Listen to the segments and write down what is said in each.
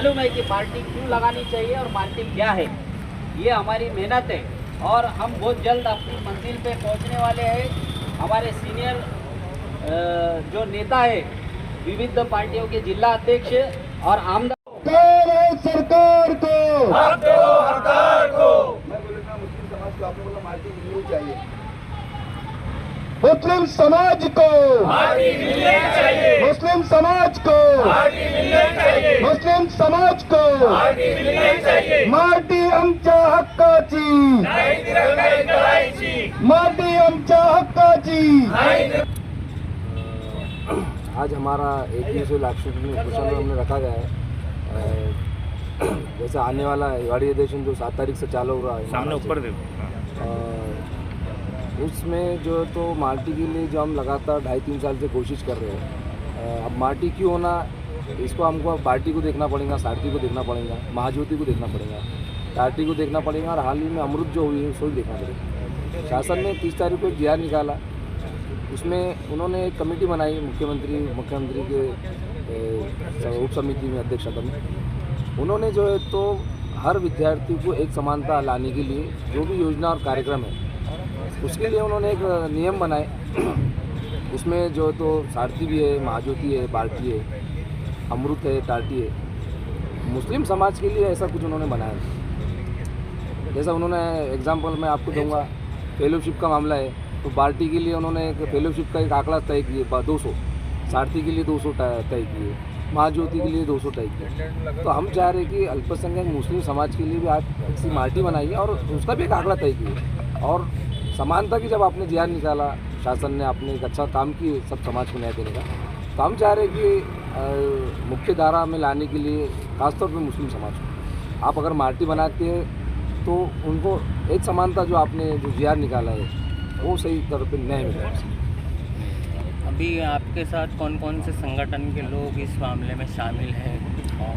मालूम है कि पार्टी क्यों लगानी चाहिए और पार्टी क्या है। ये हमारी मेहनत है और हम बहुत जल्द अपनी मंजिल पे पहुंचने वाले हैं। हमारे सीनियर जो नेता है, विविध पार्टियों के जिला अध्यक्ष और आमदार सरकार को हकदार को मैं बोलूँगा मुस्लिम समाज को आपने बोला पार्टी मिलनी चाहिए। मुस्लिम समाज को पार्टी मिलनी चाहिए, मुस्लिम समाज को पार्टी मिलनी चाहिए, मुस्लिम समाज को पार्टी मिलनी चाहिए। माटी आमच्या हक्काची, नाही तिरंगाई करायची, माटी आमच्या हक्काची। नाही आज हमारा 21वें लाक्षणिक पोषण में हमने रखा गया है। जैसे आने वाला हिवाड़ी अधिवेशन जो 7 तारीख से चालू हो रहा है, सामने ऊपर देखो, उसमें जो तो माल्टी के लिए जो हम लगातार 2.5-3 साल से कोशिश कर रहे हैं। अब माल्टी क्यों होना, इसको हमको पार्टी को देखना पड़ेगा, सारथी को देखना पड़ेगा, महाज्योति को देखना पड़ेगा, टार्टी को देखना पड़ेगा और हाल ही में अमृत जो हुई है उसको भी देखना पड़ेगा। शासन ने 30 तारीख को एक GR निकाला, उसमें उन्होंने एक कमेटी बनाई मुख्यमंत्री के उप समिति में अध्यक्षता में। उन्होंने जो है तो हर विद्यार्थी को एक समानता लाने के लिए जो भी योजना और कार्यक्रम है उसके लिए उन्होंने एक नियम बनाए। उसमें जो तो सारथी भी है, महाज्योति है, पार्टी है, अमृत है, टार्टी है। मुस्लिम समाज के लिए ऐसा कुछ उन्होंने बनाया। जैसा उन्होंने एग्जाम्पल मैं आपको दूंगा, फेलोशिप का मामला है तो पार्टी के लिए उन्होंने एक फेलोशिप का एक आंकड़ा तय किए 200, सारथी के लिए 200 तय किए, महाज्योति के लिए 200 तय किए। तो हम चाह रहे कि अल्पसंख्यक मुस्लिम समाज के लिए भी आज ऐसी मार्टी बनाइए और उसका भी एक आंकड़ा तय किए। और समानता की जब आपने GR निकाला, शासन ने आपने एक अच्छा काम किए सब समाज को न्याय देने का, तो हम चाह रहे कि मुख्य धारा में लाने के लिए खासतौर पर मुस्लिम समाज को आप अगर मार्टी बनाते हैं तो उनको एक समानता जो आपने जो GR निकाला है वो सही तरह पर न्याय मिलेगा। अभी आपके साथ कौन कौन से संगठन के लोग इस मामले में शामिल हैं और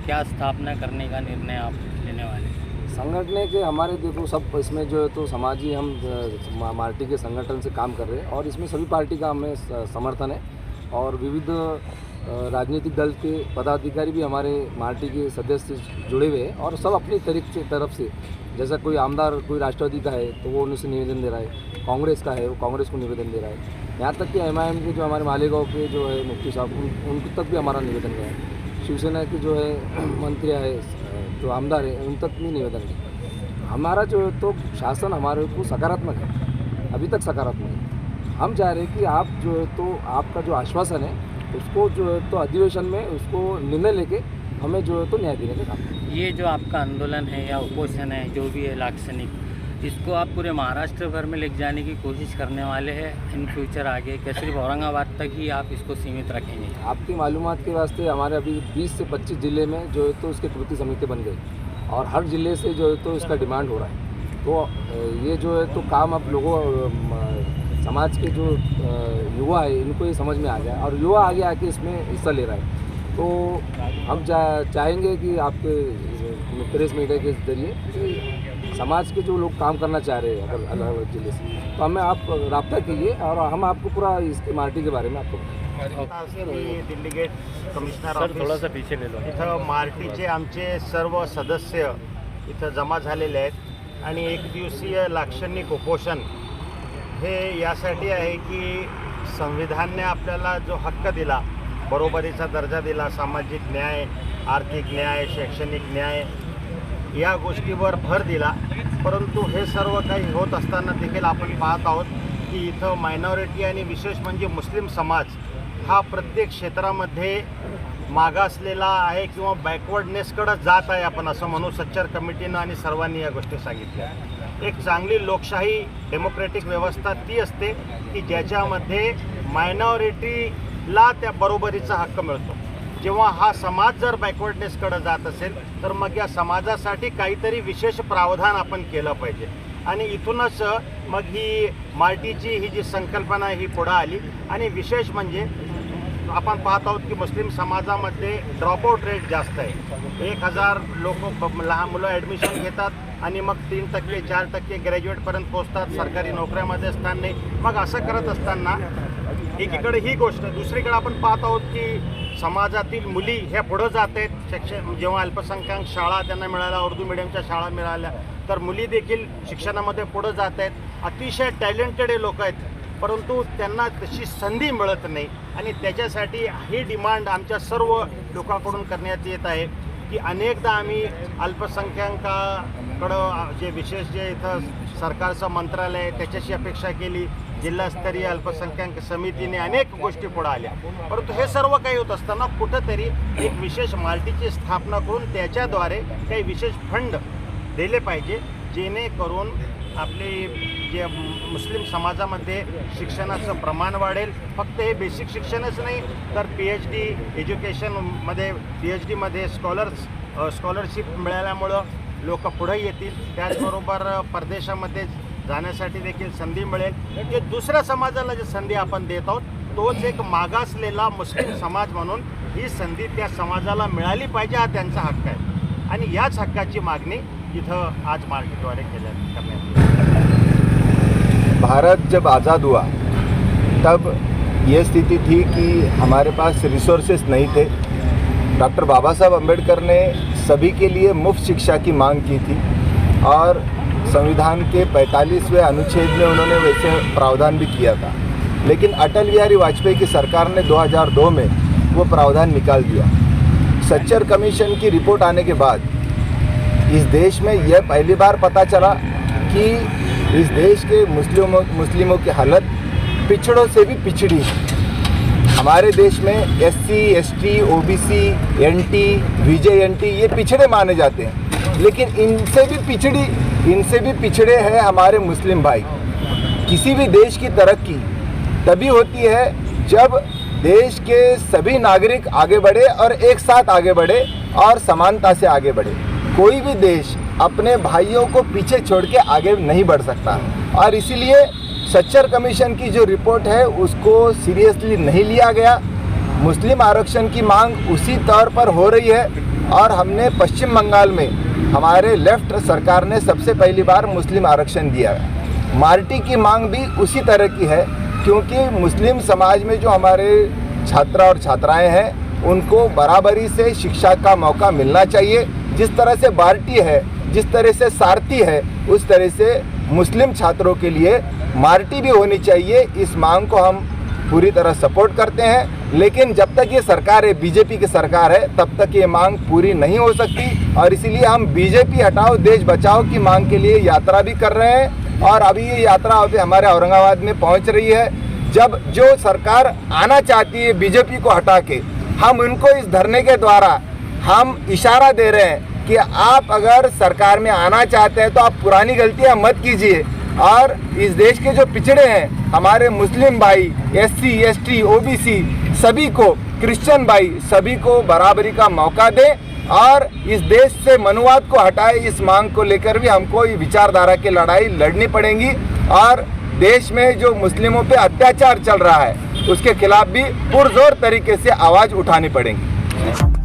क्या स्थापना करने का निर्णय आप लेने वाले हैं? संगठन के हमारे देखो सब इसमें जो है तो समाजी हम मार्टी के संगठन से काम कर रहे हैं और इसमें सभी पार्टी का हमें समर्थन है और विविध राजनीतिक दल के पदाधिकारी भी हमारे मार्टी के सदस्य जुड़े हुए हैं और सब अपनी तरफ से जैसा कोई आमदार कोई राष्ट्रवादी का है तो वो उनसे निवेदन दे रहा है, कांग्रेस का है वो कांग्रेस को निवेदन दे रहा है, यहाँ तक कि MIM के जो हमारे मालेगांव के जो है मुफ्ती साहब उन तक भी हमारा निवेदन गया है। शिवसेना के जो है मंत्री है जो आमदार है उन तक भी निवेदन है। हमारा जो है तो शासन हमारे को सकारात्मक है, अभी तक सकारात्मक है। हम चाह रहे हैं कि आप जो है तो आपका जो आश्वासन है उसको जो है तो अधिवेशन में उसको निर्णय लेके हमें जो है तो न्याय देने का काम। ये जो आपका आंदोलन है या उपोषण है जो भी है लाक्षणिक, इसको आप पूरे महाराष्ट्र भर में ले जाने की कोशिश करने वाले हैं इन फ्यूचर आगे, क्या सिर्फ औरंगाबाद तक ही आप इसको सीमित रखेंगे? आपकी मालूमात के वास्ते हमारे अभी 20 से 25 ज़िले में जो है तो इसके कृति समिति बन गई और हर ज़िले से जो है तो इसका डिमांड हो रहा है। तो ये जो है तो काम अब लोगों समाज के जो युवा है इनको ये समझ में आ गया और युवा आगे आके इसमें हिस्सा ले रहा है। तो हम चाहेंगे कि आपके प्रेस मीडिया के जरिए समाज के जो लोग काम करना चाह रहे हैं अगर अलग जिले से तो हमें आप रब्ता कीजिए और हम आपको पूरा इसके मार्टी के बारे में आपको Delhi gate commissioner sir office थोडासा पीछे ले लो। इथं मार्टीचे आमचे सर्व सदस्य इथं जमा झालेले आहेत आणि एक दिवसीय लाक्षणिक उपोषण हे यासाठी आहे की संविधानाने आपल्याला जो हक्क दिला, बरोबरीचा दर्जा दिला, सामाजिक न्याय, आर्थिक न्याय, शैक्षणिक न्याय या गोष्टीवर भर दिला, परंतु हे सर्व काही होत असताना देखील आपण पाहत आहोत की इथं मायनॉरिटी आणि विशेष म्हणजे मुस्लिम समाज हा प्रत्येक क्षेत्रामध्ये मागासलेला आहे किंवा बॅकवर्डनेसकडे जात आहे आपण असं म्हणू। सच्चर कमिटीनं आणि सर्वांनी या गोष्टी सांगितल्या। एक चांगली लोकशाही डेमोक्रेटिक व्यवस्था ती असते की ज्याच्यामध्ये मायनॉरिटीला त्या बरोबरीचा हक्क मिळतो। जेव्हा हा समाज जर बॅकवर्डनेसकडे जात असेल तर मग या समाजासाठी काहीतरी विशेष प्रावधान आपण केलं पाहिजे आणि इथूनच मग ही मार्टीची ही जी संकल्पना ही पुढे आली। आणि विशेष म्हणजे आपण पाहत आहोत की मुस्लिम समाजामध्ये ड्रॉपआउट रेट जास्त आहे. 1000 लोक लहान मुलं ॲडमिशन घेतात आणि मग 3% 4% ग्रॅज्युएटपर्यंत पोहोचतात. सरकारी नोकऱ्यामध्ये स्थान नाही. मग असं करत असताना एकीकडे ही गोष्ट, दुसरीकडे आपण पाहत आहोत की समाजातील मुली ह्या पुढं जात आहेत. शिक्षण जेव्हा अल्पसंख्याक शाळा त्यांना मिळाल्या, उर्दू मिडियमच्या शाळा मिळाल्या, तर मुली देखील शिक्षणामध्ये पुढं जात आहेत. अतिशय टॅलेंटेड लोक आहेत, परंतु त्यांना तशी संधी मिळत नाही. आणि त्याच्यासाठी ही डिमांड आमच्या सर्व लोकांकडून करण्यात येत आहे की अनेकदा आम्ही अल्पसंख्याकाकडं जे विशेष जे इथं सरकारचं मंत्रालय आहे त्याच्याशी अपेक्षा केली. जिल्हास्तरीय अल्पसंख्याक समितीने अनेक गोष्टी पुढे आल्या, परंतु हे सर्व काही होत असताना कुठंतरी एक विशेष माल्टीची स्थापना करून त्याच्याद्वारे काही विशेष फंड दिले पाहिजे, जेणेकरून आपले जे मुस्लिम समाजामध्ये शिक्षणाचं प्रमाण वाढेल. फक्त हे बेसिक शिक्षणच नाही तर PhD एज्युकेशनमध्ये PhDमध्ये स्कॉलरशिप मिळाल्यामुळं लोक पुढे येतील. त्याचबरोबर परदेशामध्ये जाण्यासाठी देखील संधी मिळेल. जे दुसऱ्या समाजाला जी संधी आपण देत आहोत तोच एक मागासलेला मुस्लिम समाज म्हणून ही संधी त्या समाजाला मिळाली पाहिजे, हा त्यांचा हक्क आहे. आणि याच हक्काची मागणी इथं आज मार्केटद्वारे करण्यात येईल. भारत जब आज़ाद हुआ तब ये स्थिति थी कि हमारे पास रिसोर्सेस नहीं थे. डॉक्टर बाबा साहब अम्बेडकर ने सभी के लिए मुफ्त शिक्षा की मांग की थी और संविधान के 45वें अनुच्छेद में उन्होंने वैसे प्रावधान भी किया था. लेकिन अटल बिहारी वाजपेयी की सरकार ने 2002 में वो प्रावधान निकाल दिया. सच्चर कमीशन की रिपोर्ट आने के बाद इस देश में यह पहली बार पता चला कि इस देश के मुस्लिमों की हालत पिछड़ों से भी पिछड़ी है. हमारे देश में SC, ST, OBC, NT, VJNT ये पिछड़े माने जाते हैं, लेकिन इनसे भी पिछड़े हैं हमारे मुस्लिम भाई. किसी भी देश की तरक्की तभी होती है जब देश के सभी नागरिक आगे बढ़े और एक साथ आगे बढ़े और समानता से आगे बढ़े. कोई भी देश अपने भाइयों को पीछे छोड़ के आगे नहीं बढ़ सकता और इसीलिए सच्चर कमीशन की जो रिपोर्ट है उसको सीरियसली नहीं लिया गया. मुस्लिम आरक्षण की मांग उसी तौर पर हो रही है और हमने पश्चिम बंगाल में हमारे लेफ्ट सरकार ने सबसे पहली बार मुस्लिम आरक्षण दिया है. मार्टी की मांग भी उसी तरह की है, क्योंकि मुस्लिम समाज में जो हमारे छात्र और छात्राएं हैं उनको बराबरी से शिक्षा का मौका मिलना चाहिए. जिस तरह से बार्टी है, जिस तरह से सारथी है, उस तरह से मुस्लिम छात्रों के लिए मार्टी भी होनी चाहिए. इस मांग को हम पूरी तरह सपोर्ट करते हैं, लेकिन जब तक ये सरकार है, बीजेपी की सरकार है, तब तक ये मांग पूरी नहीं हो सकती. और इसीलिए हम बीजेपी हटाओ देश बचाओ की मांग के लिए यात्रा भी कर रहे हैं और अभी ये यात्रा अभी हमारे औरंगाबाद में पहुंच रही है. जब जो सरकार आना चाहती है बीजेपी को हटा के, हम उनको इस धरने के द्वारा हम इशारा दे रहे हैं कि आप अगर सरकार में आना चाहते हैं तो आप पुरानी गलतियां मत कीजिए और इस देश के जो पिछड़े हैं हमारे मुस्लिम भाई, SC, ST, OBC सभी को, क्रिश्चियन भाई सभी को बराबरी का मौका दें और इस देश से मनुवाद को हटाए. इस मांग को लेकर भी हमको ये विचारधारा की लड़ाई लड़नी पड़ेगी और देश में जो मुस्लिमों पे अत्याचार चल रहा है उसके खिलाफ भी पुरजोर तरीके से आवाज़ उठानी पड़ेगी.